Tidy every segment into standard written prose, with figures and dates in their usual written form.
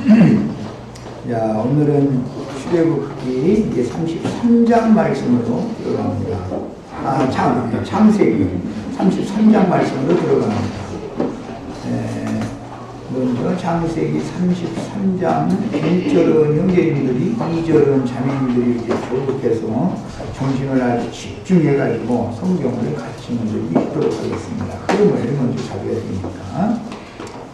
자, 오늘은 출애굽기 33장 말씀으로 들어갑니다. 창세기 33장 말씀으로 들어갑니다. 먼저 창세기 33장 1절은 형제님들이, 2절은 자매님들이 이렇게 교독해서 정신을 아주 집중해가지고 성경을 같이 먼저 읽도록 하겠습니다. 흐름을 먼저 잡아야 되니까.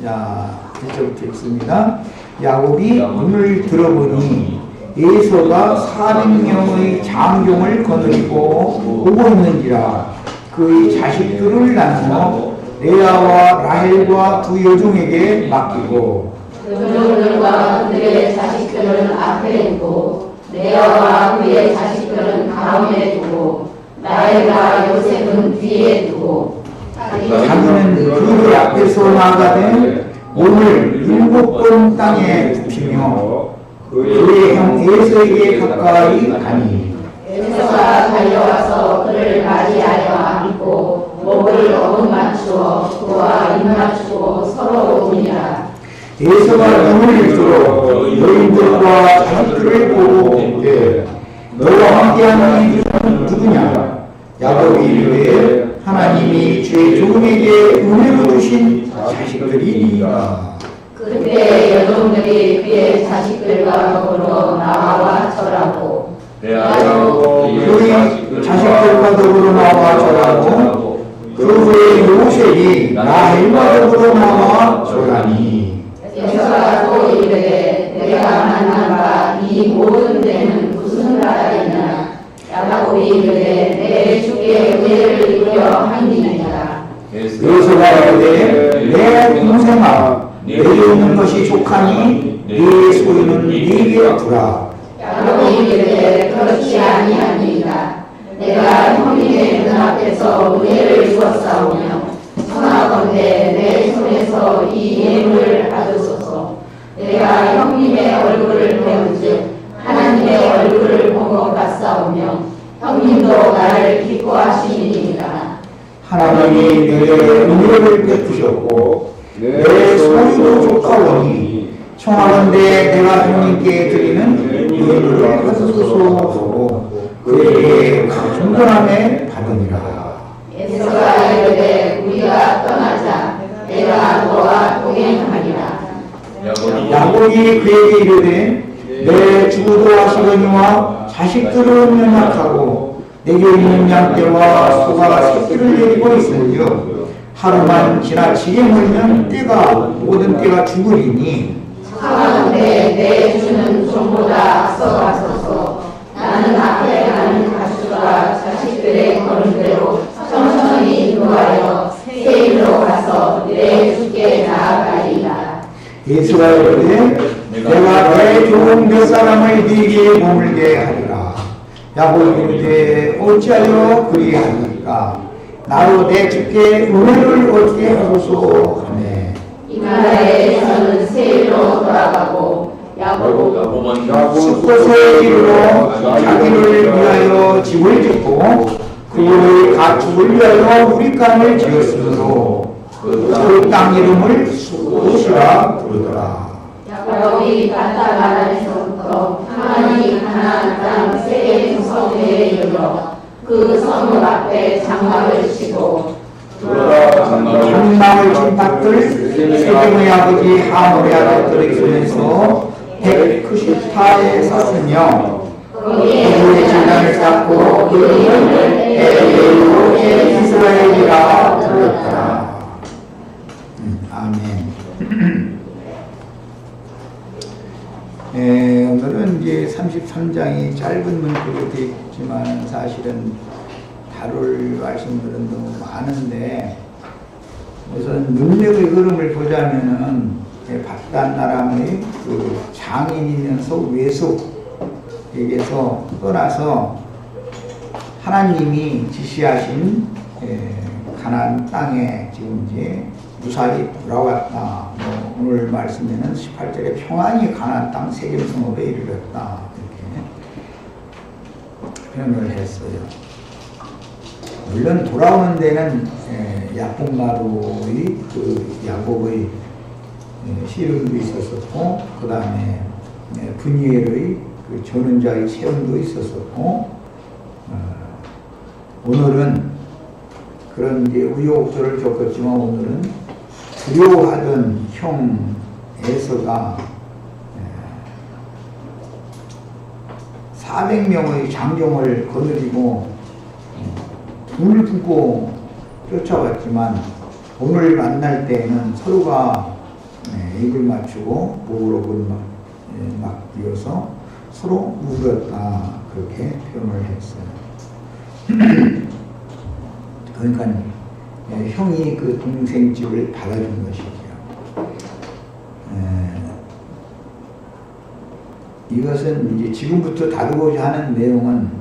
자, 1절부터 읽습니다. 야곱이 눈을 들어보니 에서가 400명의 장종을 거느리고 오고 있는지라. 그의 자식들을 나누어 레아와 라헬과 두 여종에게 맡기고 여종들과 그들의 자식들은 앞에 두고 레아와 그의 자식들은 가운데 두고 라헬과 요셉은 뒤에 두고 자기는 그 앞에서 나가되 오늘 7번 땅에 눕히며 그의 형 에서에게 가까이 가니 에서가 달려와서 그를 맞이하여 안고 목을 어루맞추어 그와 입맞추고 서로 우니라. 에서가 눈을 들어 여인들과 자식들을 보고 묻되 너와 함께하는 이들은 누구냐? 야곱이 이르되 하나님이 주의 종에게 은혜로 주신 자식들이니라. 그때 여종들이 그의 자식들과 더불어 나와 절하고 그의 자식들과 더불어 나와 절하고 그 후에 요셉이 라헬과 더불어 나와 절하니 에서가 또 이르되 내가 만난 바 이 모든 데는 무슨 나라이냐? 야곱이 이르되 내 주께 은혜를 입으려 함이니이다. 에서가 이르되 내 동생아 내게 있는 것이 족하니 네 소유는 네게 두라. 야곱이 이르되 그렇지 아니하니이다. 내가 형님의 눈앞에서 은혜를 입었사오며 청하건대 내 손에서 이 예물을 받으소서. 내가 형님의 얼굴을 배운즉 하나님의 얼굴을 본 것 같사오며 형님도 나를 기뻐하시니이다. 하나님이 내게 은혜를 베푸셨고 내 소유도 족하오니 청하건대 내가 형님께 드리는 예물을 받으소서. 그에게 충분함에 받으니라. 에서가 이르되 우리가 떠나자. 내가 너와 동행하리라. 야곱이 그에게 이르되 내 주도 하시거니와 자식들은 연약하고 내게 있는 양떼와 소가 새끼를 내리고 있으며 하루만 지나치게 멀면 모든 때가 죽으리니 청하건대 내 주는 종보다 앞서가소서. 나는 앞에 가는 가축과 자식들의 걸음대로 천천히 인도하여 세일로 가서 내 주께 나아가리라. 예수가 이르되 내가 내 종 몇 사람을 네게 머물게 하리라. 야곱이 이르되 어찌하여 그리하니까 나로 내 주께 은혜를 얻게 하소서 하네. 이날에서는 세일로 돌아가고 야곱은 숫곳에 이르러 자기를 위하여 집을 짓고 그의 가축을 위하여 우리간을 지었으므로 그 땅 이름을 숫곳이라 부르더라. 야곱이 바다가라에서부터 하나니 가나안 땅 세겜 성회에 이르러 그 성읍 앞에 장막을 치고 장막을 친 밭들 세겜의 아버지 하몰의 아들들을 있으면서 190타에 샀으며 그의 재단을 쌓고 그 이름을 엘에로 이스라엘이라 불렀더라. 아멘. 오늘은 이제 33장이 짧은 문구로 되어 있지만 사실은 다룰 말씀들은 너무 많은데 우선 능력의 흐름을 보자면은 박단나람의 그 장인이면서 외속에게서 떠나서 하나님이 지시하신 가나안 땅에 지금 이제 무사히 돌아왔다. 오늘 말씀에는 18절에 평안히 가나안 땅 세겜 성읍에 이르렀다. 이렇게 표현을 했어요. 물론 돌아오는 데는 야복나루의 그 야곱의 씨름도 있었었고, 그 다음에 분이엘의 그 전원자의 체험도 있었었고, 오늘은 그런 이제 우여곡절을 겪었지만 오늘은 두려워하던 형 에서가 400명의 장정을 거느리고 불을 품고 쫓아왔지만 오늘 만날 때에는 서로가 입을 맞추고 목으로 막 이어서 서로 울었다 그렇게 표현을 했어요. 그러니까 형이 그 동생 집을 받아준 것이죠. 이것은 이제 지금부터 다루고자 하는 내용은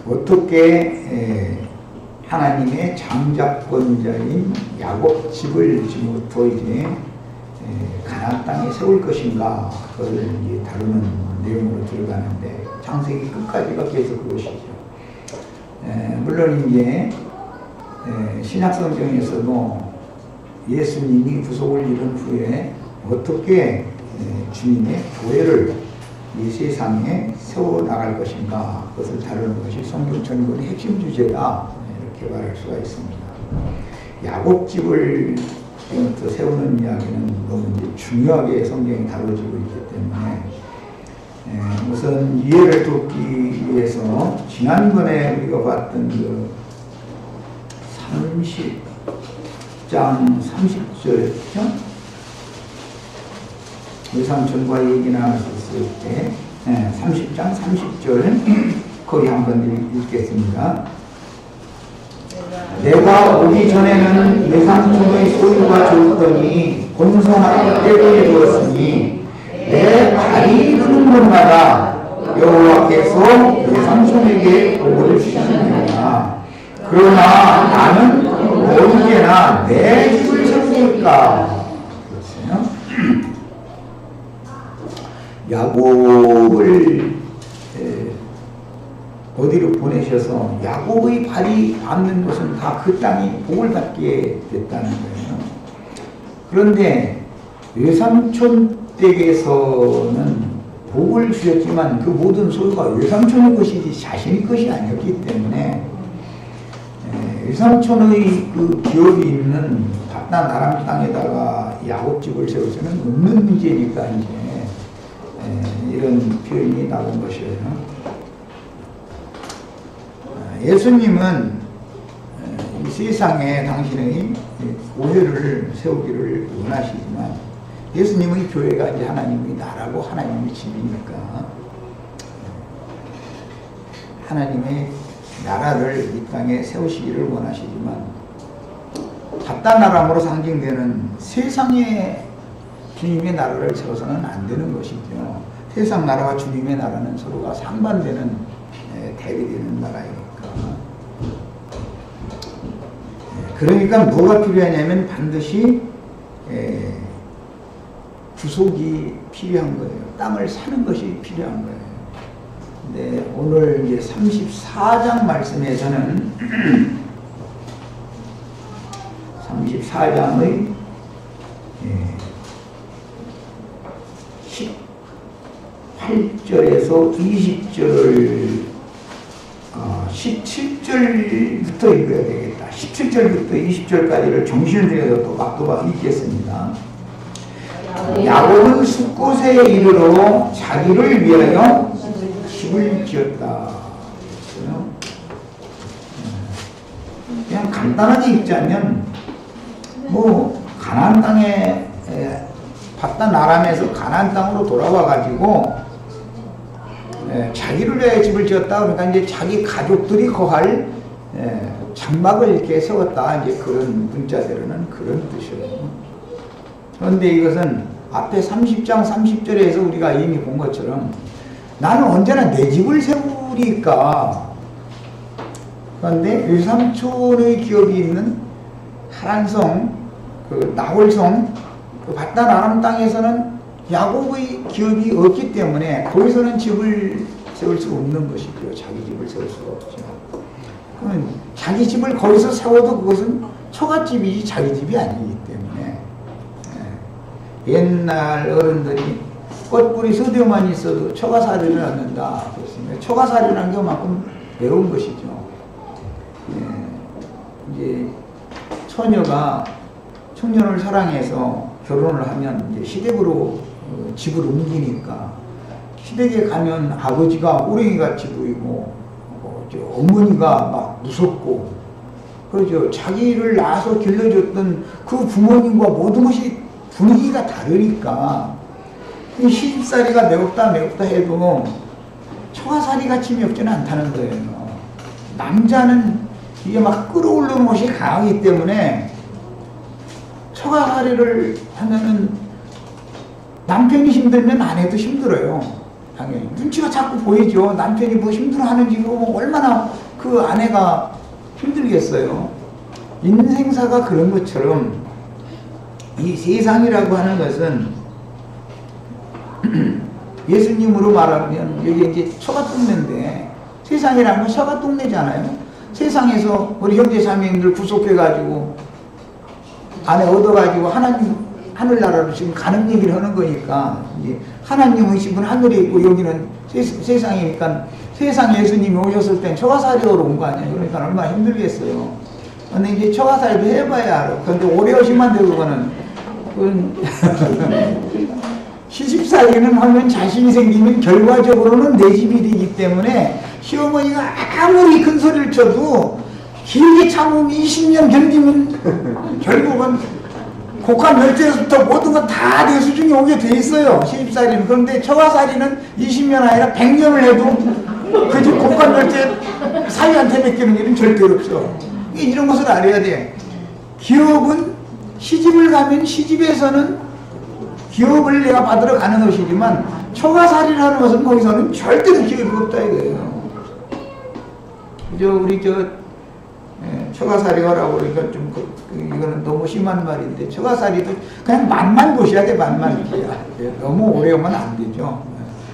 어떻게 하나님의 장자권자인 야곱 집을 지금부터 이제 가나안 땅에 세울 것인가 그것을 이제 다루는 내용으로 들어가는데 창세기 끝까지가 계속 그것이죠. 물론 이제 신약성경에서도 예수님이 구속을 이룬 후에 어떻게 주님의 교회를 이 세상에 세워나갈 것인가 그것을 다루는 것이 성경 전권의 핵심 주제다 이렇게 말할 수가 있습니다. 야곱집을 지금부터 세우는 이야기는 너무 이제 중요하게 성경이 다뤄지고 있기 때문에 우선 이해를 돕기 위해서 지난번에 우리가 봤던 그 30장 30절이죠? 외삼촌과 얘기 나눴을 때 30장 30절 거기 한번 읽겠습니다. 내가 오기 전에는 외삼촌의 소유가 좋더니 본성하고 때를 두었으니 내 발이 이르는 곳마다 여호와께서 외삼촌에게 복을 주시느니라. 그러나 나는 언제나 내 집을 세울까? 그렇죠? 야곱을 어디로 보내셔서 야곱의 발이 닿는 것은 다 그 땅이 복을 받게 됐다는 거예요. 그런데 외삼촌 댁에서는 복을 주셨지만 그 모든 소유가 외삼촌의 것이지 자신의 것이 아니었기 때문에 외삼촌의 그 기업이 있는 바단 아람 땅에다가 야곱집을 세우서는 없는 문제니까 이제 이런 표현이 나온 것이에요. 예수님은 이 세상에 당신의 교회를 세우기를 원하시지만 예수님의 교회가 이제 하나님의 나라고 하나님의 집이니까 하나님의 나라를 이 땅에 세우시기를 원하시지만 바단 아람으로 상징되는 세상의 주님의 나라를 세워서는 안 되는 것이죠. 세상 나라와 주님의 나라는 서로가 상반되는 대비되는 나라이니까. 그러니까 뭐가 필요하냐면 반드시 구속이 필요한 거예요. 땅을 사는 것이 필요한 거예요. 근데 오늘 이제 34장 말씀에서는 34장의 18절에서 20절을 17절부터 읽어야 되겠다. 17절부터 20절까지를 정신을 들여서 또박또박 읽겠습니다. 야곱은 숫곳에 이르러 자기를 위하여 집을 지었다. 그냥 간단하게 읽자면 뭐 가나안 땅에 바단 아람에서 가나안 땅으로 돌아와 가지고 자기를 위해 집을 지었다. 그러니까 이제 자기 가족들이 거할 장막을 이렇게 세웠다. 이제 그런 문자대로는 그런 뜻이에요. 그런데 이것은 앞에 30장 30절에서 우리가 이미 본 것처럼 나는 언제나 내 집을 세우리까. 그런데 외삼촌의 기업이 있는 하란성, 그 나홀성, 그 바단 아람 땅에서는 야곱의 기업이 없기 때문에 거기서는 집을 세울 수 없는 것이고요. 자기 집을 세울 수가 없죠. 그러면 자기 집을 거기서 세워도 그것은 처갓집이지 자기 집이 아니기 때문에 옛날 어른들이 꽃뿌리 서대만 있어도 처가살이를 낳는다 그랬습니다. 처가살이라는 게 그만큼 매운 것이죠. 예, 이제 처녀가 청년을 사랑해서 결혼을 하면 이제 시댁으로 집을 옮기니까 시댁에 가면 아버지가 호랭이같이 보이고 어머니가 막 무섭고 그러죠. 자기를 낳아서 길러줬던 그 부모님과 모든 것이 분위기가 다르니까 시집살이가 매웠다 해도 처가살이 같이 맵지는 않다는 거예요. 남자는 이게 막 끌어올리는 것이 강하기 때문에 처가살이를 하면은 남편이 힘들면 아내도 힘들어요. 당연히 눈치가 자꾸 보이죠. 남편이 뭐 힘들어하는지 뭐 얼마나 그 아내가 힘들겠어요. 인생사가 그런 것처럼 이 세상이라고 하는 것은 예수님으로 말하면 여기 이제 처가동네인데 세상이라는 건 처가동네잖아요. 세상에서 우리 형제 자매님들 구속해가지고 안에 얻어가지고 하나님 하늘나라로 지금 가는 얘기를 하는 거니까 이제 하나님은 집은 하늘에 있고 여기는 세상이니까 세상 예수님이 오셨을 땐 처가살이로 온 거 아니에요. 그러니까 얼마나 힘들겠어요. 근데 이제 처가살이도 해봐야 알아. 근데 오래 오시면 돼 그거는. 시집살이는 하면 자신이 생기면 결과적으로는 내 집이 되기 때문에 시어머니가 아무리 큰 소리를 쳐도 길게 참으면 20년 견디면 결국은 곡한 멸치에서부터 모든 건 다 내 수준이 오게 돼 있어요. 시집살이는. 그런데 처가살이는 20년 아니라 100년을 해도 그 집 곡한 멸치에 사위한테 맡기는 일은 절대로 없어. 이런 것을 알아야 돼. 기업은 시집을 가면 시집에서는 기업을 내가 받으러 가는 것이지만 처가살이를 하는 것은 거기서는 절대로 기업이 없다 이거예요. 우리 처가살이라고 그러니까 좀 이거는 너무 심한 말인데 처가살이도 그냥 맛만 보셔야 돼. 맛만 너무 오래 오면 안 되죠.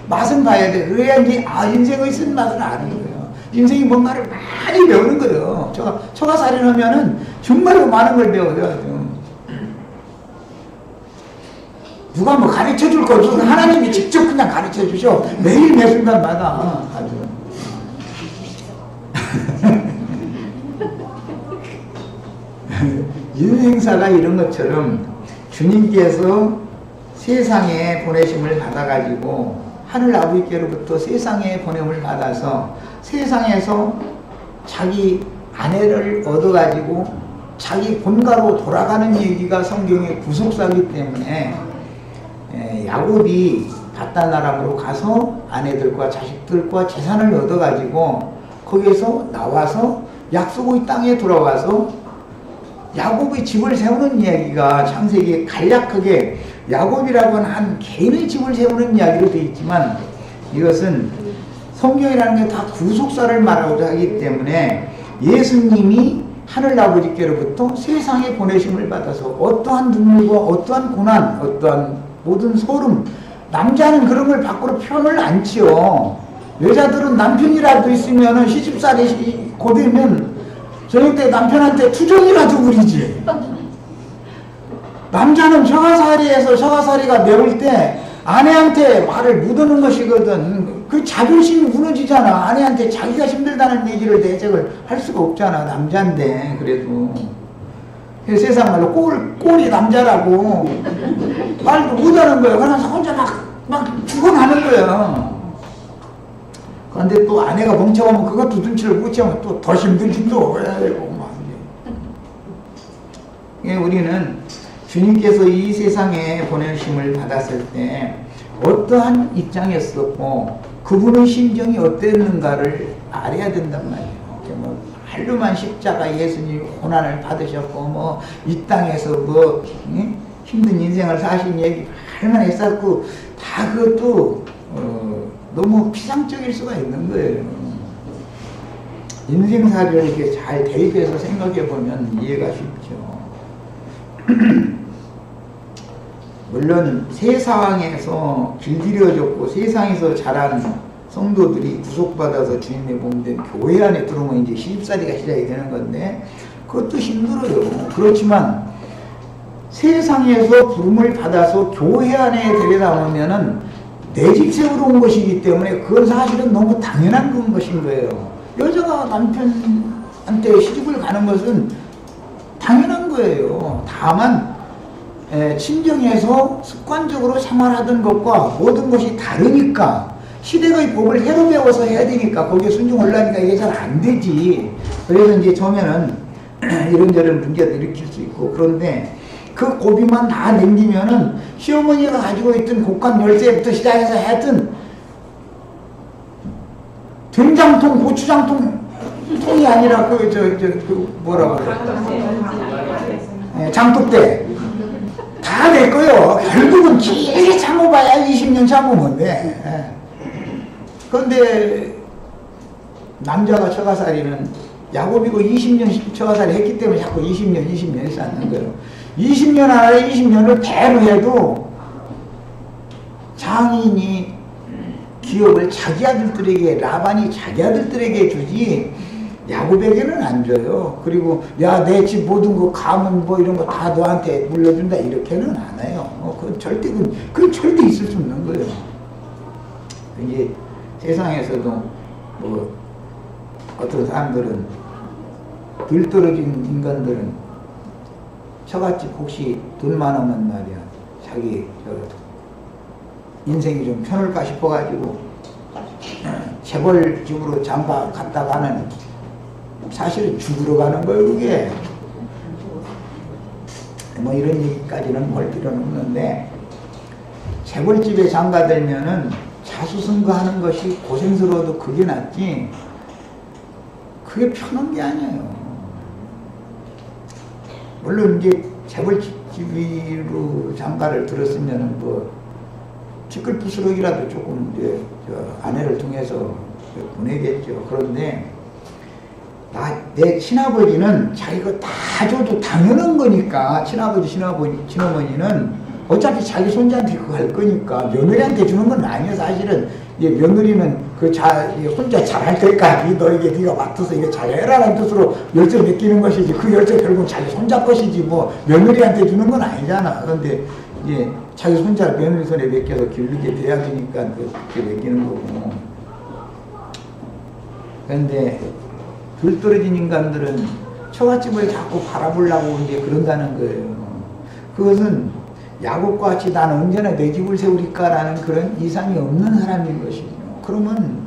맛은 봐야 돼. 그래야 이제 인생의 쓴맛을 아는 거예요. 인생이 뭔가를 많이 배우는 거예요. 처가살이를 하면은 정말로 많은 걸 배워요. 누가 뭐 가르쳐 줄 거 없어서 하나님이 직접 그냥 가르쳐 주셔. 매일 매 순간마다 아주. 인생사가 이런 것처럼 주님께서 세상에 보내심을 받아가지고 하늘 아버지께로부터 세상에 보냄을 받아서 세상에서 자기 아내를 얻어가지고 자기 본가로 돌아가는 얘기가 성경의 구속사이기 때문에 야곱이 바단 아람으로 가서 아내들과 자식들과 재산을 얻어가지고 거기에서 나와서 약속의 땅에 돌아와서 야곱의 집을 세우는 이야기가 창세기에 간략하게 야곱이라고 하는 한 개인의 집을 세우는 이야기로 되어 있지만 이것은 성경이라는 게 다 구속사를 말하고자 하기 때문에 예수님이 하늘아버지께로부터 세상에 보내심을 받아서 어떠한 눈물과 어떠한 고난, 어떠한 모든 소름, 남자는 그런 걸 밖으로 표현을 안 치요. 여자들은 남편이라도 있으면 시집살이 고되면 저녁 때 남편한테 투정이라도 부리지. 남자는 처가살이가 매울 때 아내한테 말을 묻어놓는 것이거든. 그 자존심이 무너지잖아. 아내한테 자기가 힘들다는 얘기를 대적을 할 수가 없잖아. 남자인데 그래도. 세상 말로 꼴이 남자라고 말도 못하는 거예요. 그러면서 혼자 막 죽어나는 거예요. 그런데 또 아내가 멍청하면 그것도 눈치를 못 채우면 또 더 힘들지 또. 우리는 주님께서 이 세상에 보내심을 받았을 때 어떠한 입장이었었고 그분의 심정이 어땠는가를 알아야 된단 말이에요. 뭐 한루만 십자가 예수님이 고난을 받으셨고 이 땅에서 힘든 인생을 사신 얘기 얼마나 했었고 다 그것도 너무 피상적일 수가 있는 거예요. 인생사를 이렇게 잘 대입해서 생각해 보면 이해가 쉽죠. 물론 세상에서 길들여졌고 세상에서 자란 성도들이 구속받아서 주님의 몸된 교회 안에 들어오면 이제 시집살이가 시작이 되는 건데 그것도 힘들어요. 그렇지만 세상에서 부름을 받아서 교회 안에 데려다오면은 내 집 세우러 온 것이기 때문에 그건 사실은 너무 당연한 그런 것인 거예요. 여자가 남편한테 시집을 가는 것은 당연한 거예요. 다만 친정에서 습관적으로 생활하던 것과 모든 것이 다르니까 시대의 법을 해로 배워서 해야 되니까 거기에 순종하려니까 이게 잘 안 되지. 그래서 이제 처음에는 이런저런 문제도 일으킬 수 있고, 그런데 그 고비만 다 넘기면은 시어머니가 가지고 있던 곡간 열쇠부터 시작해서 하여튼 된장통, 고추장통 통이 아니라 그 뭐라고 그래? 장독대 다 될 거요. 결국은 길게 참아봐야 20년 참으면 돼. 그런데 남자가 처가살이는 야곱이고 20년 처가살이 했기 때문에 자꾸 20년 쌓는 거예요. 20년 안에 20년을 배로 해도 장인이 기업을 자기 아들들에게, 라반이 자기 아들들에게 주지 야곱에게는 안 줘요. 그리고 야, 내 집 모든 거 가문 뭐 이런 거 다 너한테 물려준다 이렇게는 안 해요. 그건 절대 있을 수 없는 거예요. 이제 세상에서도 뭐 어떤 사람들은 덜 떨어진 인간들은 처갓집 혹시 돈 많으면 말이야 자기 인생이 좀 편할까 싶어가지고 재벌집으로 장가 갔다가는 사실은 죽으러 가는 거예요. 그게 뭐 이런 얘기까지는 볼 필요는 없는데, 재벌집에 장가들면은 자수성가하는 것이 고생스러워도 그게 낫지 그게 편한 게 아니에요. 물론 이제 재벌집으로 장가를 들었으면은 뭐 티끌부스럭이라도 조금 이제 아내를 통해서 보내겠죠. 그런데 내 친아버지는 자기가 다 줘도 당연한 거니까, 친아버지, 친어머니는 어차피 자기 손자한테 그거 할 거니까 며느리한테 주는 건 아니에요. 사실은 이제 며느리는 혼자 잘할 때까지 너에게 네가 맡아서 이거 잘해라는 뜻으로 열쇠 맡기는 것이지, 그 열쇠 결국 자기 손자 것이지 뭐 며느리한테 주는 건 아니잖아. 그런데 이제 자기 손자 며느리 손에 맡겨서 기르게 돼야 되니까 그렇게 맡기는 거고. 그런데 덜 떨어진 인간들은 처갓집을 자꾸 바라보려고 이제 그런다는 거예요. 그것은 야곱과 같이 나는 언제나 내 집을 세우리까라는 그런 이상이 없는 사람인 것이죠. 그러면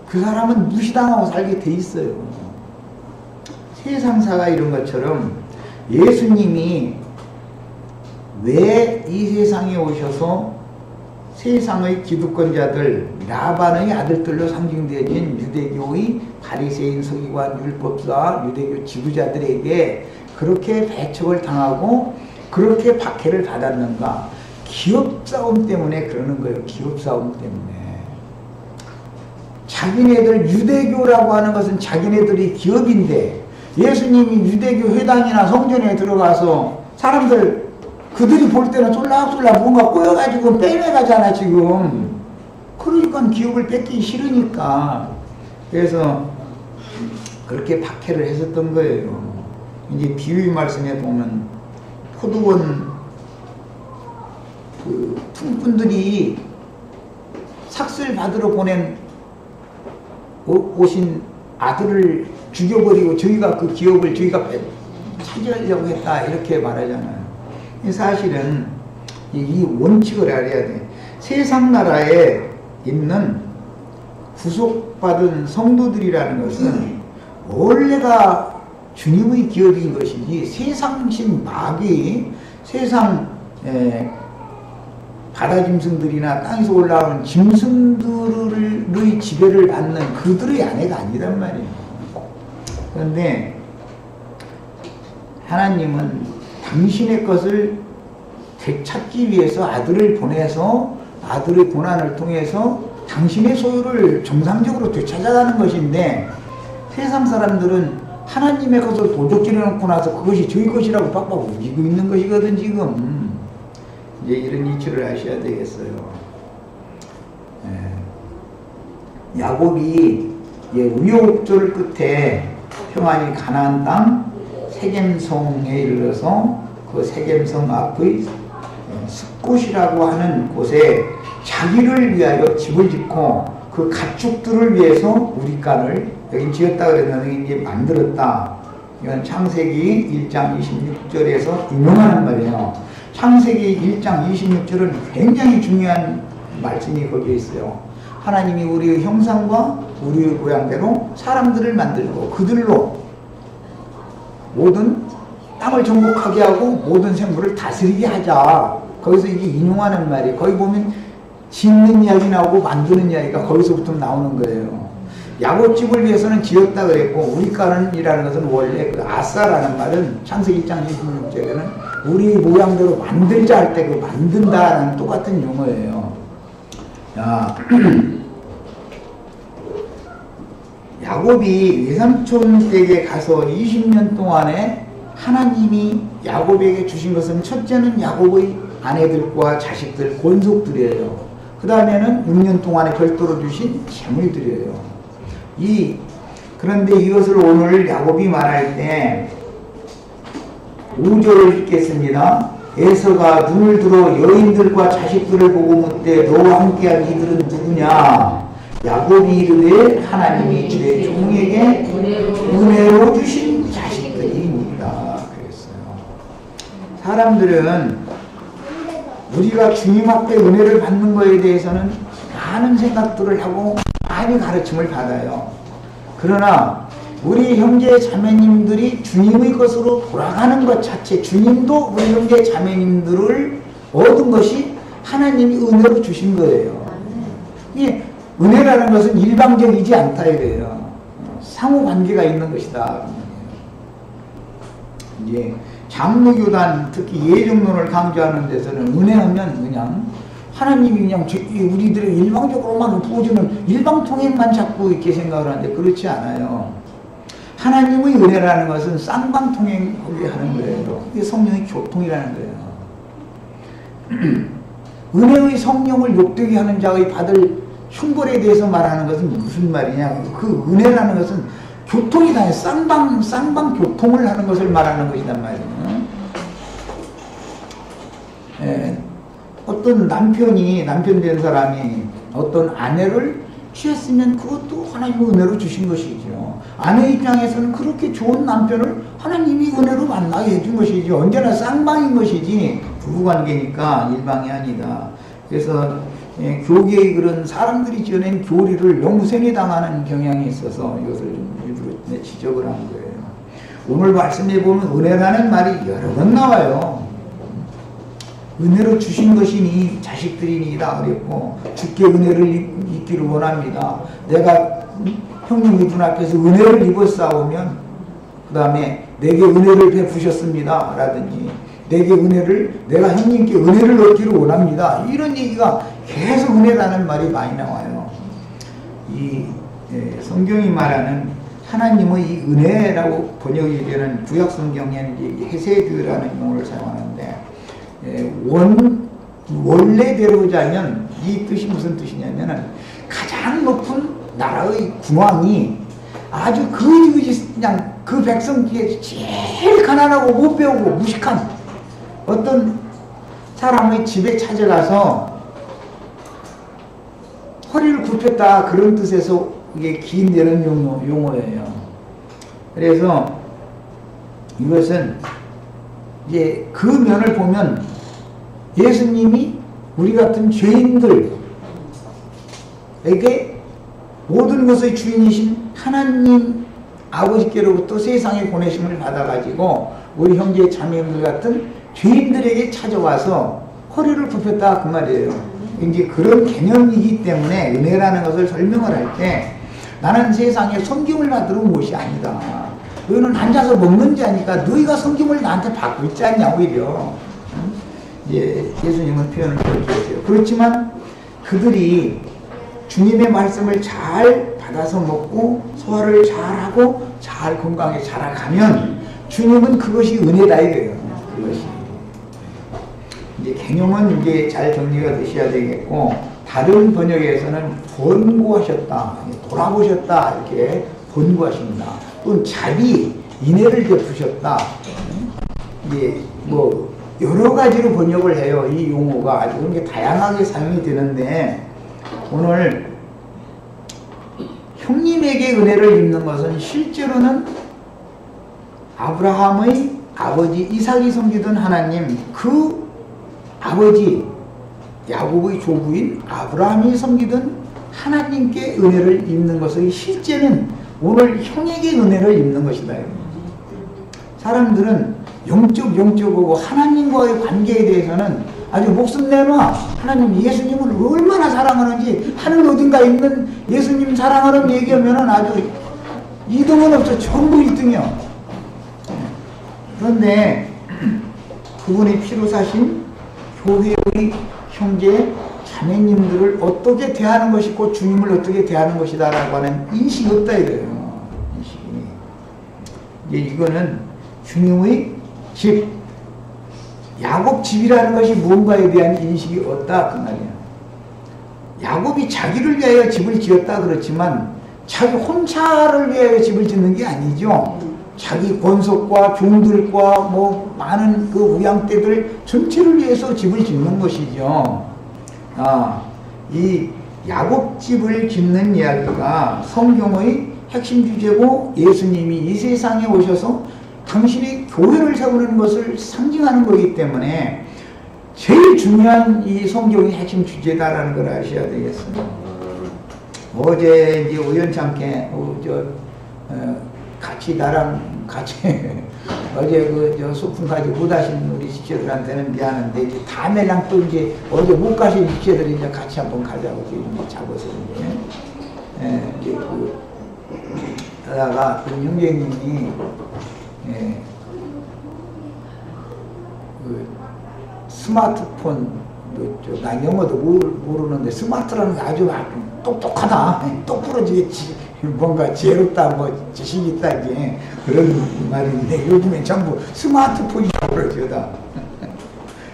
그 사람은 무시당하고 살게 돼 있어요. 세상사가 이런 것처럼 예수님이 왜 이 세상에 오셔서 세상의 기득권자들, 라반의 아들들로 상징되어진 유대교의 바리새인, 서기관, 율법사, 유대교 지도자들에게 그렇게 배척을 당하고 그렇게 박해를 받았는가? 기업 싸움 때문에 그러는 거예요. 기업 싸움 때문에. 자기네들 유대교라고 하는 것은 자기네들이 기업인데, 예수님이 유대교 회당이나 성전에 들어가서 사람들 그들이 볼 때는 쫄락쫄락 뭔가 꼬여가지고 빼내가잖아 지금. 그러니까 기업을 뺏기 싫으니까. 그래서 그렇게 박해를 했었던 거예요. 이제 비유 말씀에 보면 포도원 그 품꾼들이 삭슬 받으러 오신 아들을 죽여버리고 저희가 그 기업을 저희가 차지하려고 했다 이렇게 말하잖아요. 사실은 이 원칙을 알아야 돼. 세상 나라에 있는 구속받은 성도들이라는 것은 원래가 주님의 기업인 것이지, 세상신 마귀, 세상 바다 짐승들이나 땅에서 올라오는 짐승들의 지배를 받는 그들의 아내가 아니란 말이에요. 그런데 하나님은 당신의 것을 되찾기 위해서 아들을 보내서 아들의 고난을 통해서 당신의 소유를 정상적으로 되찾아가는 것인데, 세상 사람들은 하나님의 것을 도적질해 놓고 나서 그것이 저희 것이라고 빡빡 우기고 있는 것이거든 지금. 이제 이런 이치를 아셔야 되겠어요. 야곱이 우여곡절 끝에 평안히 가나안 땅 세겜성에 이르러서 그 세겜성 앞의 숲곳이라고 하는 곳에 자기를 위하여 집을 짓고 그 가축들을 위해서 우리간을 여기 지었다 그랬는데 이제 만들었다. 이건 창세기 1장 26절에서 인용하는 말이에요. 창세기 1장 26절은 굉장히 중요한 말씀이 거기에 있어요. 하나님이 우리의 형상과 우리의 모양대로 사람들을 만들고 그들로 모든 땅을 정복하게 하고 모든 생물을 다스리게 하자. 거기서 이게 인용하는 말이에요. 거기 보면 짓는 이야기 나오고 만드는 이야기가 거기서부터 나오는 거예요. 야곱집을 위해서는 지었다 그랬고 우리간이라는 것은 원래 그 아싸라는 말은 창세기 1장 26절에는 우리 모양대로 만들자 할 때 그 만든다라는 똑같은 용어예요. 야곱이 외삼촌 댁에 가서 20년 동안에 하나님이 야곱에게 주신 것은 첫째는 야곱의 아내들과 자식들, 권속들이에요. 그 다음에는 6년 동안에 별도로 주신 재물들이에요. 그런데 이것을 오늘 야곱이 말할 때 5절을 읽겠습니다. 에서가 눈을 들어 여인들과 자식들을 보고 묻되 너와 함께한 이들은 누구냐? 야곱이 이르되 하나님이 주의 종에게 은혜로 주신 자식들입니다. 그랬어요. 사람들은 우리가 주님 앞에 은혜를 받는 것에 대해서는 많은 생각들을 하고 많이 가르침을 받아요. 그러나 우리 형제 자매님들이 주님의 것으로 돌아가는 것 자체, 주님도 우리 형제 자매님들을 얻은 것이 하나님이 은혜로 주신 거예요. 이 은혜라는 것은 일방적이지 않다 이래요. 상호관계가 있는 것이다. 이제 장로교단 특히 예정론을 강조하는 데서는 은혜하면 그냥 하나님이 그냥 우리들의 일방적으로만 부어주는 일방통행만 자꾸 이렇게 생각을 하는데 그렇지 않아요. 하나님의 은혜라는 것은 쌍방통행하게 하는 거예요. 이게 성령의 교통이라는 거예요. 은혜의 성령을 욕되게 하는 자의 받을 흉벌에 대해서 말하는 것은 무슨 말이냐. 그 은혜라는 것은 교통이다. 쌍방 교통을 하는 것을 말하는 것이란 말이에요. 어떤 남편 된 사람이 어떤 아내를 취했으면 그것도 하나님의 은혜로 주신 것이죠. 아내 입장에서는 그렇게 좋은 남편을 하나님이 은혜로 만나게 해준 것이지. 언제나 쌍방인 것이지 부부관계니까 일방이 아니다. 그래서 교계의 그런 사람들이 지어낸 교리를 너무 세뇌당하는 경향이 있어서 이것을 좀 일부러 지적을 한 거예요. 오늘 말씀해 보면 은혜라는 말이 여러 번 나와요. 은혜로 주신 것이니 자식들이니이다 그랬고 주께 은혜를 입기를 원합니다. 내가 형님의 눈앞에서 은혜를 입었사오면 그 다음에 내게 은혜를 베푸셨습니다 라든지 내가 형님께 은혜를 얻기를 원합니다. 이런 얘기가 계속 은혜라는 말이 많이 나와요. 성경이 말하는 하나님의 이 은혜라고 번역이 되는 구약 성경에는 헤세드라는 용어를 사용하는데 원래대로 자면 이 뜻이 무슨 뜻이냐면은 가장 높은 나라의 군왕이 아주 그냥 그 백성 중에 제일 가난하고 못 배우고 무식한 어떤 사람의 집에 찾아가서 허리를 굽혔다 그런 뜻에서 이게 기인되는 용어예요. 그래서 이것은 이제 그 면을 보면 예수님이 우리 같은 죄인들에게 모든 것의 주인이신 하나님 아버지께로부터 세상에 보내심을 받아가지고 우리 형제 자매들 같은 죄인들에게 찾아와서 허리를 굽혔다 그 말이에요. 이제 그런 개념이기 때문에 은혜라는 것을 설명을 할 때 나는 세상에 섬김을 받으러 온 것이 아니다. 너희는 앉아서 먹는 자니까 너희가 섬김을 나한테 받고 있지 않냐 오히려. 예수님은 표현을 그렇게 했어요. 그렇지만 그들이 주님의 말씀을 잘 받아서 먹고 소화를 잘하고 잘 건강하게 자라가면 주님은 그것이 은혜다 이거예요. 그것이. 이제 개념은 이제 잘 정리가 되셔야 되겠고 다른 번역에서는 번고하셨다, 돌아보셨다 이렇게 번고하십니다. 또는 자비, 인애를 베푸셨다. 이제 뭐 여러 가지로 번역을 해요. 이 용어가 아주 그런 게 다양하게 사용이 되는데 오늘 형님에게 은혜를 입는 것은 실제로는 아브라함의 아버지 이삭이 섬기던 하나님, 그 아버지 야곱의 조부인 아브라함이 섬기던 하나님께 은혜를 입는 것의 실제는 오늘 형에게 은혜를 입는 것이다. 사람들은 영적이고 하나님과의 관계에 대해서는 아주 목숨 내놔 하나님 예수님을 얼마나 사랑하는지 하늘 어딘가 있는 예수님 사랑하는 얘기하면은 아주 2등은 없어. 전부 1등이야. 그런데 그분이 피로 사신 교회의 형제 자매님들을 어떻게 대하는 것이 곧 주님을 어떻게 대하는 것이다 라고 하는 인식이 없다 이래요. 인식이. 이제 이거는 주님의 집, 야곱 집이라는 것이 무언가에 대한 인식이 없다 그 말이야. 야곱이 자기를 위하여 집을 지었다 그렇지만 자기 혼자를 위하여 집을 짓는 게 아니죠. 자기 권속과 종들과 뭐 많은 그 우양떼들 전체를 위해서 집을 짓는 것이죠. 이 야곱집을 짓는 이야기가 성경의 핵심 주제고 예수님이 이 세상에 오셔서 당신이 교회를 세우는 것을 상징하는 거기 때문에 제일 중요한 이 성경의 핵심 주제다라는 걸 아셔야 되겠습니다. 어제 이제 우연찮게 같이 나랑 같이 어제 저 소풍까지 못 하신 우리 지체들한테는 미안한데 이제 다음에랑 또 이제 어제 못 가신 지체들이 이제 같이 한번 가자고 이제 잡아서 이제 하다가 그 형제님이 그 스마트폰 난 영어도 모르는데 스마트라는 게 아주 똑똑하다, 똑부러지겠지, 뭔가 지혜롭다, 뭐 지식이 있다 이제 그런 말인데 요즘에 전부 스마트폰이라고 그러죠 다.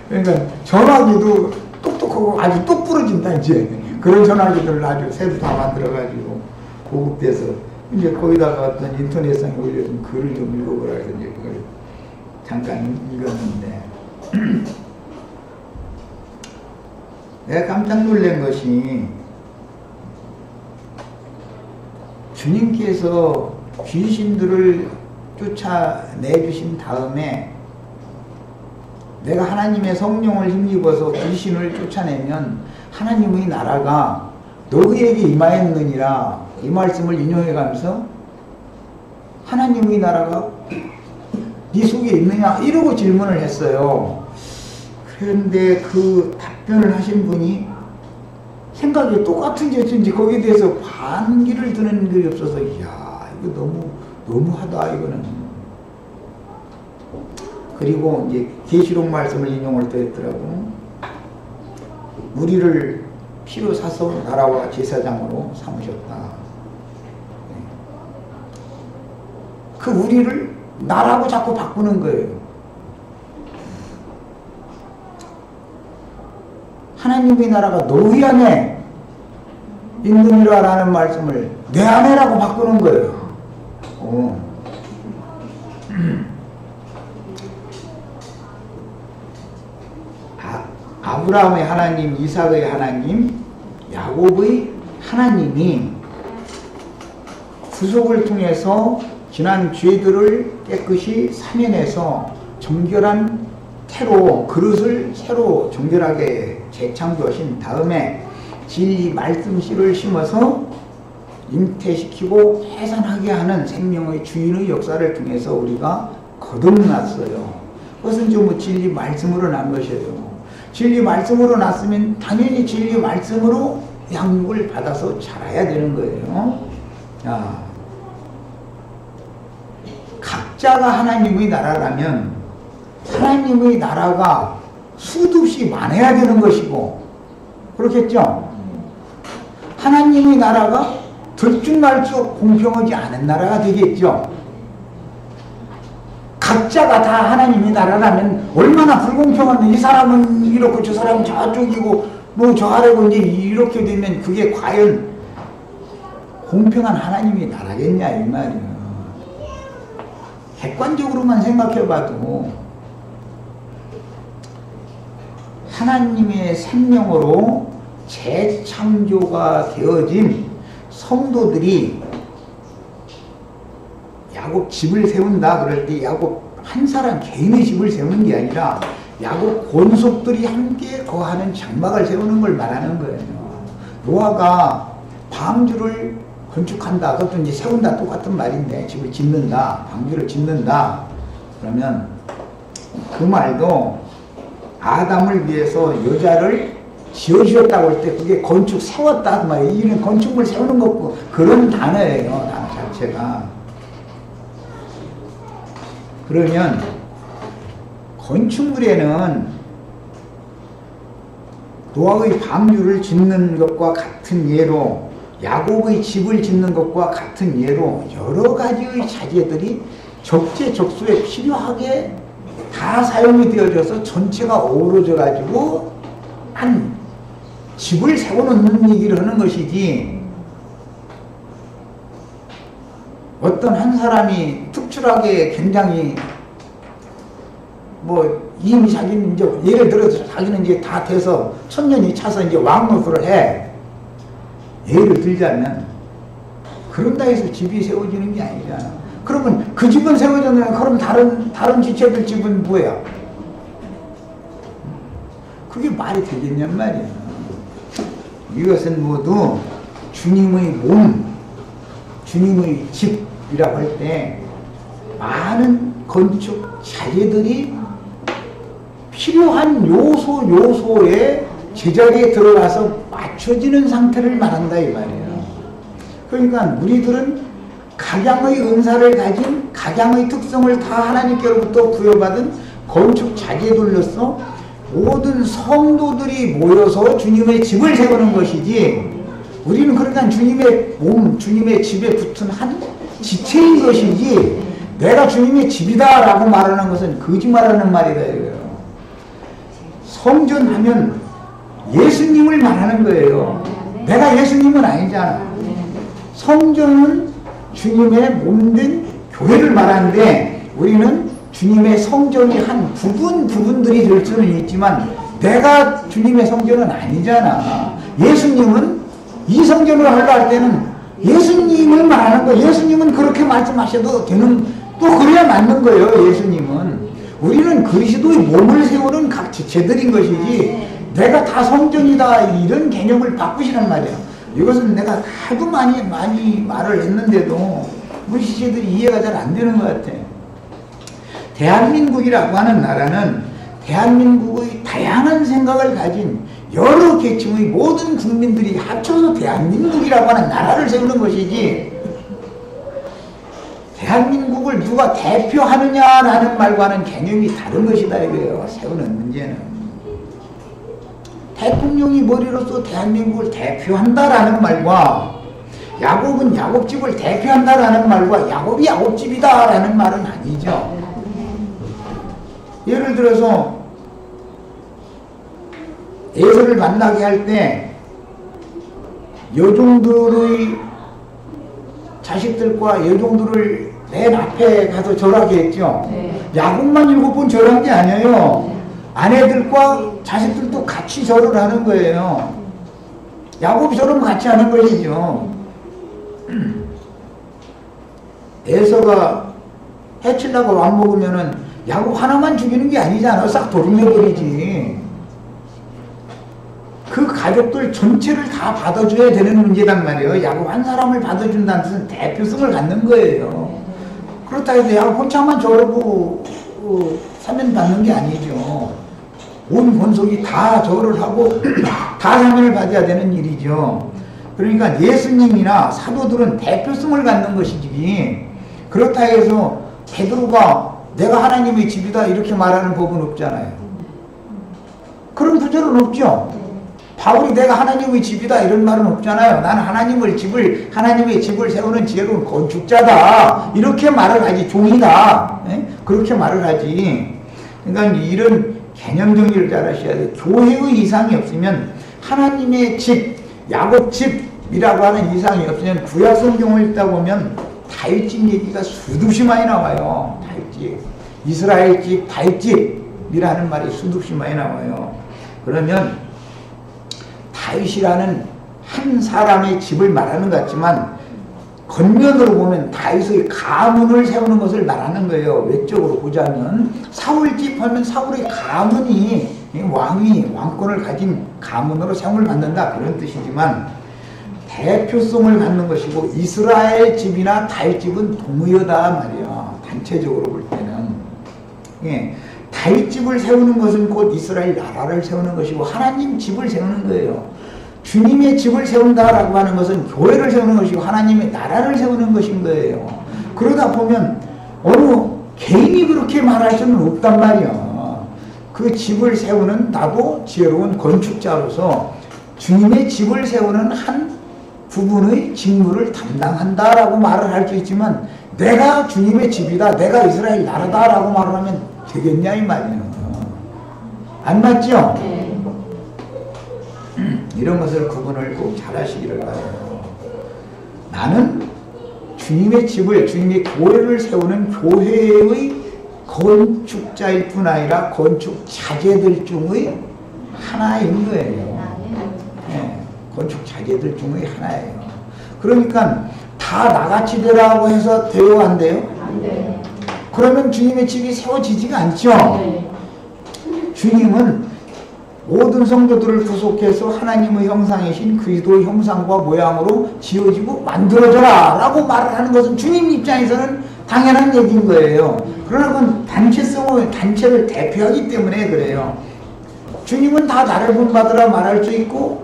그러니까 전화기도 똑똑하고 아주 똑부러진다 이제 그런 전화기들을 아주 새로 다 만들어가지고 고급돼서 이제 거기다가 어떤 인터넷상에 올려준 글을 좀 읽어보라 해서 이제 그걸 잠깐 읽었는데 내가 깜짝 놀란 것이 주님께서 귀신들을 쫓아내주신 다음에 내가 하나님의 성령을 힘입어서 귀신을 쫓아내면 하나님의 나라가 너희에게 임하였느니라 이 말씀을 인용해가면서 하나님의 나라가 네 속에 있느냐 이러고 질문을 했어요. 그런데 그 답변을 하신 분이 생각이 똑같은지 어쩐지 거기에 대해서 반기를 드는 글이 없어서 이야 이거 너무하다 이거는. 그리고 이제 계시록 말씀을 인용을 또 했더라고. 우리를 피로 사서 나라와 제사장으로 삼으셨다. 그 우리를 나라고 자꾸 바꾸는 거예요. 하나님의 나라가 너희 안에 있느니라 라는 말씀을 내 안에라고 바꾸는 거예요. 아브라함의 하나님, 이삭의 하나님, 야곱의 하나님이 구속을 통해서 지난 죄들을 깨끗이 사면해서 정결한 태로 그릇을 새로 정결하게 재창조하신 다음에 진리 말씀 씨를 심어서 잉태시키고 해산하게 하는 생명의 주인의 역사를 통해서 우리가 거듭났어요. 그것은 좀 진리 말씀으로 난 것이에요. 진리 말씀으로 났으면 당연히 진리 말씀으로 양육을 받아서 자라야 되는 거예요. 각자가 하나님의 나라라면 하나님의 나라가 수도 없이 많아야 되는 것이고 그렇겠죠? 하나님의 나라가 들쭉날쭉 공평하지 않은 나라가 되겠죠? 각자가 다 하나님의 나라라면 얼마나 불공평한데 이 사람은 이렇고 저 사람은 저쪽이고 뭐 저 아래고 이제 이렇게 되면 그게 과연 공평한 하나님의 나라겠냐 이 말이에요. 객관적으로만 생각해봐도 하나님의 생명으로 재창조가 되어진 성도들이 야곱 집을 세운다 그럴 때 야곱 한 사람 개인의 집을 세우는 게 아니라 야곱 권속들이 함께 거하는 장막을 세우는 걸 말하는 거예요. 노아가 방주를 건축한다, 그것도 이제 세운다 똑같은 말인데, 집을 짓는다, 방주를 짓는다 그러면 그 말도 아담을 위해서 여자를 지어주었다고 할 때 그게 건축 세웠다 그 말이에요. 이는 건축물 세우는 거고 그런 단어예요. 단어 자체가. 그러면 건축물에는 노아의 방주를 짓는 것과 같은 예로 야곱의 집을 짓는 것과 같은 예로 여러 가지의 자재들이 적재적소에 필요하게 다 사용이 되어져서 전체가 어우러져 가지고 한 집을 세워놓는 얘기를 하는 것이지, 어떤 한 사람이 특출하게 굉장히 이미 자기는 이제 예를 들어서 자기는 이제 다 돼서 천년이 차서 이제 왕노릇을 해. 예를 들자면 그런다 해서 집이 세워지는 게 아니잖아. 그러면 그 집은 세워졌는데 그럼 다른 지체들 집은 뭐야? 그게 말이 되겠냔 말이야. 이것은 모두 주님의 몸, 주님의 집이라고 할 때 많은 건축 자재들이 필요한 요소에 제자리에 들어가서 맞춰지는 상태를 말한다 이 말이에요. 그러니까 우리들은 각양의 은사를 가진 각양의 특성을 다 하나님께로부터 부여받은 건축 자재들로서 모든 성도들이 모여서 주님의 집을 세우는 것이지, 우리는 그러니까 주님의 몸, 주님의 집에 붙은 한 지체인 것이지, 내가 주님의 집이다 라고 말하는 것은 거짓말하는 말이다 이거예요. 성전하면 예수님을 말하는 거예요. 내가 예수님은 아니잖아. 성전은 주님의 몸된 교회를 말하는데, 우리는 주님의 성전이 한 부분들이 될 수는 있지만 내가 주님의 성전은 아니잖아. 예수님은 이 성전을 하려 할 때는 예수님을 말하는 거예요. 예수님은 그렇게 말씀하셔도 되는, 또 그래야 맞는 거예요. 예수님은. 우리는 그리스도의 몸을 세우는 각 지체들인 것이지 내가 다 성전이다 이런 개념을 바꾸시란 말이에요. 이것은 내가 하도 많이 말을 했는데도 우리 지체들이 이해가 잘 안 되는 것 같아. 대한민국이라고 하는 나라는 대한민국의 다양한 생각을 가진 여러 계층의 모든 국민들이 합쳐서 대한민국이라고 하는 나라를 세우는 것이지, 대한민국을 누가 대표하느냐라는 말과는 개념이 다른 것이다 이거예요. 세우는 문제는. 대통령이 머리로서 대한민국을 대표한다라는 말과 야곱은 야곱집을 대표한다라는 말과 야곱이 야곱집이다라는 말은 아니죠. 예를 들어서 에서를 만나게 할 때 여종들의 자식들과 여종들을 맨 앞에 가서 절하게 했죠. 야곱만 7번 절한 게 아니에요. 아내들과 자식들도 같이 절을 하는 거예요. 야곱이 절은 같이 하는 것이죠. 에서가 해치려고 맘먹으면은 야곱 하나만 죽이는 게 아니잖아. 싹 도륙내버리지. 그 가족들 전체를 다 받아줘야 되는 문제단 말이에요. 야곱 한 사람을 받아준다는 뜻은 대표성을 갖는 거예요. 그렇다 해서 야곱 혼자만 저러고 사면 받는 게 아니죠. 온 권속이 다 절을 하고 다 사면을 받아야 되는 일이죠. 그러니까 예수님이나 사도들은 대표성을 갖는 것이지, 그렇다 해서 베드로가 내가 하나님의 집이다 이렇게 말하는 법은 없잖아요. 그런 구절은 없죠. 바울이 내가 하나님의 집이다 이런 말은 없잖아요. 나는 하나님의 집을 세우는 지혜로운 건축자다 이렇게 말을 하지, 종이다 그렇게 말을 하지. 그러니까 이런 개념 정리를 잘 하셔야 돼요. 교회의 이상이 없으면, 하나님의 집, 야곱집이라고 하는 이상이 없으면 구약 성경을 읽다 보면 다윗집 얘기가 수없이 많이 나와요. 다윗집, 이스라엘집, 다윗집이라는 말이 수없이 많이 나와요. 그러면 다윗이라는 한 사람의 집을 말하는 것 같지만 겉면으로 보면 다윗의 가문을 세우는 것을 말하는 거예요. 외적으로 보자면 사울 집 하면 사울의 가문이 왕권을 가진 가문으로 세움을 받는다 그런 뜻이지만 대표성을 갖는 것이고 이스라엘 집이나 다윗 집은 동의어다 말이야. 단체적으로 볼 때는 다윗 집을 세우는 것은 곧 이스라엘 나라를 세우는 것이고 하나님 집을 세우는 거예요. 주님의 집을 세운다라고 하는 것은 교회를 세우는 것이고 하나님의 나라를 세우는 것인 거예요. 그러다 보면 어느 개인이 그렇게 말할 수는 없단 말이야. 그 집을 세우는 나도 지혜로운 건축자로서 주님의 집을 세우는 한 부분의 직무를 담당한다라고 말을 할 수 있지만 내가 주님의 집이다, 내가 이스라엘 나라다라고 말을 하면 되겠냐 이 말이에요. 안 맞죠? 이런 것을 구분을 꼭 잘 하시기를 바라요. 나는 주님의 집을, 주님의 교회를 세우는 교회의 건축자일 뿐 아니라 건축 자재들 중의 하나인 거예요. 건축 자재들 중의 하나예요. 그러니까 다 나같이 되라고 해서 돼요, 안 돼요? 안 돼요. 그러면 주님의 집이 세워지지가 않죠. 주님은 모든 성도들을 구속해서 하나님의 형상이신 그리스도의 형상과 모양으로 지어지고 만들어져라 라고 말을 하는 것은 주님 입장에서는 당연한 얘기인 거예요. 그러나 그건 단체를 대표하기 때문에 그래요. 주님은 다 나를 본받으라 말할 수 있고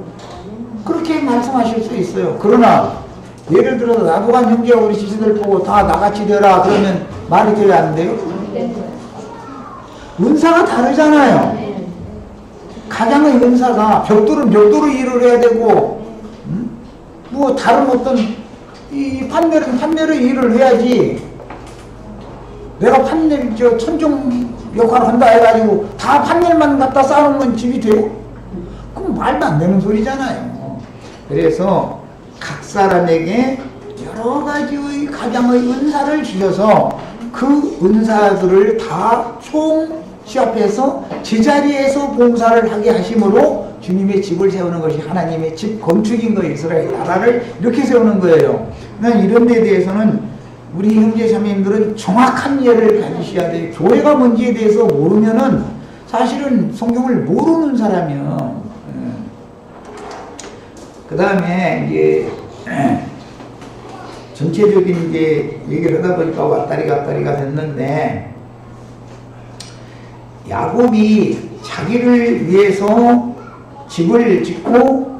그렇게 말씀하실 수 있어요. 그러나 예를 들어서 나도간 형제와 우리 지체들 보고 다 나같이 되라 그러면 말이 돼야 안 돼요? 은사가 다르잖아요. 가장의 은사가 벽돌은 벽돌로 일을 해야 되고 뭐 다른 어떤 이 판넬은 판넬의 일을 해야지 내가 판넬 천정 역할을 한다 해가지고 다 판넬만 갖다 쌓아놓으면 집이 돼요? 그럼 말도 안 되는 소리잖아요. 그래서 각 사람에게 여러 가지의 가장의 은사를 주셔서 그 은사들을 다 시합해서 제자리에서 봉사를 하게 하심으로 주님의 집을 세우는 것이 하나님의 집 건축인 거예요. 이스라엘 나라를 이렇게 세우는 거예요. 이런 데에 대해서는 우리 형제 자매님들은 정확한 이해를 가지셔야 돼요. 교회가 뭔지에 대해서 모르면은 사실은 성경을 모르는 사람이요. 그 다음에 이제 전체적인 이제 얘기를 하다 보니까 왔다리가 됐는데 야곱이 자기를 위해서 집을 짓고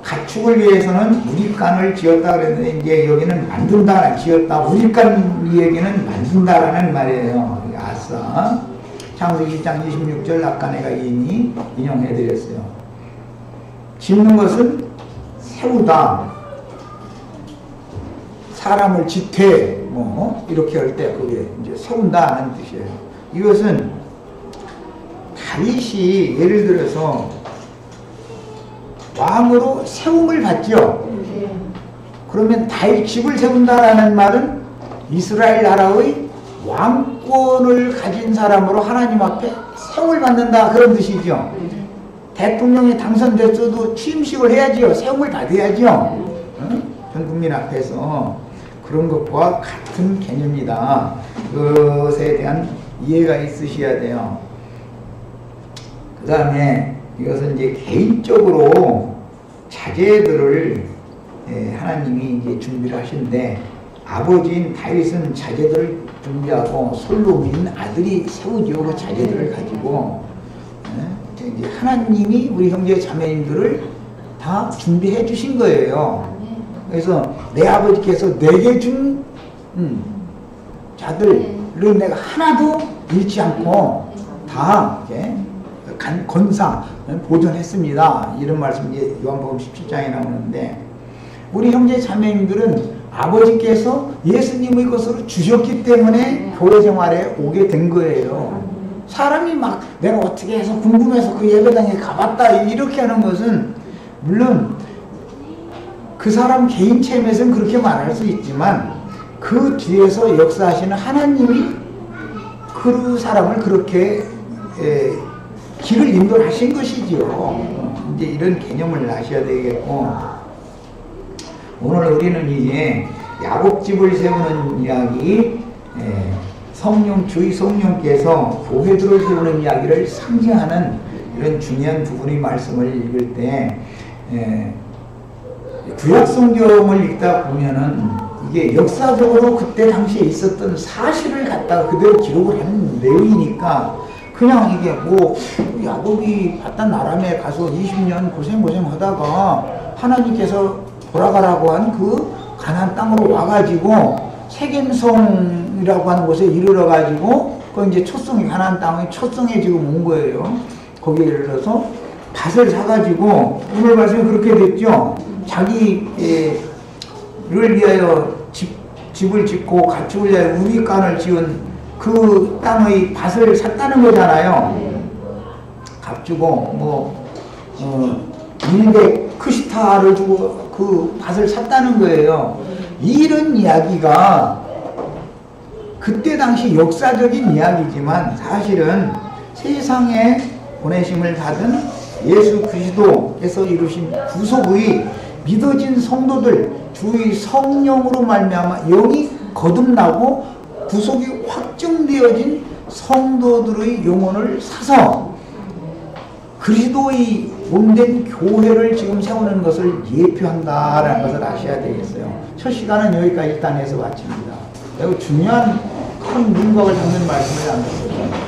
가축을 위해서는 우립간을 지었다 그랬는데 이제 여기는 만든다, 지었다. 우립간 얘기는 만든다라는 말이에요. 아싸. 창세기 1장 26절 아까 내가 이미 인용해드렸어요. 짓는 것은 세우다. 사람을 짓되 뭐 이렇게 할 때 그게 이제 세운다는 뜻이에요. 이것은 다윗이 예를 들어서 왕으로 세움을 받죠. 그러면 다윗 집을 세운다라는 말은 이스라엘 나라의 왕권을 가진 사람으로 하나님 앞에 세움을 받는다 그런 뜻이죠. 대통령이 당선됐어도 취임식을 해야지요. 세움을 받아야지요. 전 국민 앞에서 그런 것과 같은 개념이다. 그것에 대한 이해가 있으셔야 돼요. 그 다음에 이것은 이제 개인적으로 자제들을 하나님이 이제 준비를 하시는데 아버지인 다윗은 자제들을 준비하고 솔로몬인 아들이 세우죠. 그 자제들을 가지고 이제 하나님이 우리 형제 자매님들을 다 준비해 주신 거예요. 그래서 내 아버지께서 내게 준 자들을 내가 하나도 잃지 않고 다 이렇게 건사 보존했습니다. 이런 말씀이 이제 요한복음 17장에 나오는데 우리 형제 자매님들은 아버지께서 예수님의 것으로 주셨기 때문에 교회 생활에 오게 된 거예요. 사람이 막 내가 어떻게 해서 궁금해서 그 예배당에 가봤다 이렇게 하는 것은 물론 그 사람 개인 체험에서는 그렇게 말할 수 있지만 그 뒤에서 역사하시는 하나님이 그 사람을 그렇게 길을 인도하신 것이지요. 이제 이런 개념을 아셔야 되겠고, 오늘 우리는 이제 야곱집을 세우는 이야기, 성령, 주의 성령께서 교회들을 세우는 이야기를 상징하는 이런 중요한 부분의 말씀을 읽을 때, 구약 성경을 읽다 보면은 이게 역사적으로 그때 당시에 있었던 사실을 갖다가 그대로 기록을 하는 내용이니까 그냥 이게 뭐 야곱이 바단 나람에 가서 20년 고생하다가 하나님께서 돌아가라고 한 그 가나안 땅으로 와가지고 세겜성이라고 하는 곳에 이르러 가지고 그 이제 초성이 가나안 땅의 초성에 지금 온 거예요. 거기에 이르러서 밭을 사가지고 오늘 말씀이 그렇게 됐죠. 자기를 위하여 집을 짓고 가축을 위하여 우리간을 지은 그 땅의 밭을 샀다는 거잖아요. 값주고 인백 크시타를 주고 그 밭을 샀다는 거예요. 이런 이야기가 그때 당시 역사적인 이야기지만 사실은 세상에 보내심을 받은 예수 그리스도께서 이루신 구속의 믿어진 성도들 주의 성령으로 말미암아 영이 거듭나고 구속이 확정되어진 성도들의 영혼을 사서 그리스도의 몸된 교회를 지금 세우는 것을 예표한다라는 것을 아셔야 되겠어요. 첫 시간은 여기까지 일단 해서 마칩니다. 그리고 중요한 큰 문각을 담는 말씀을 나눴습니다.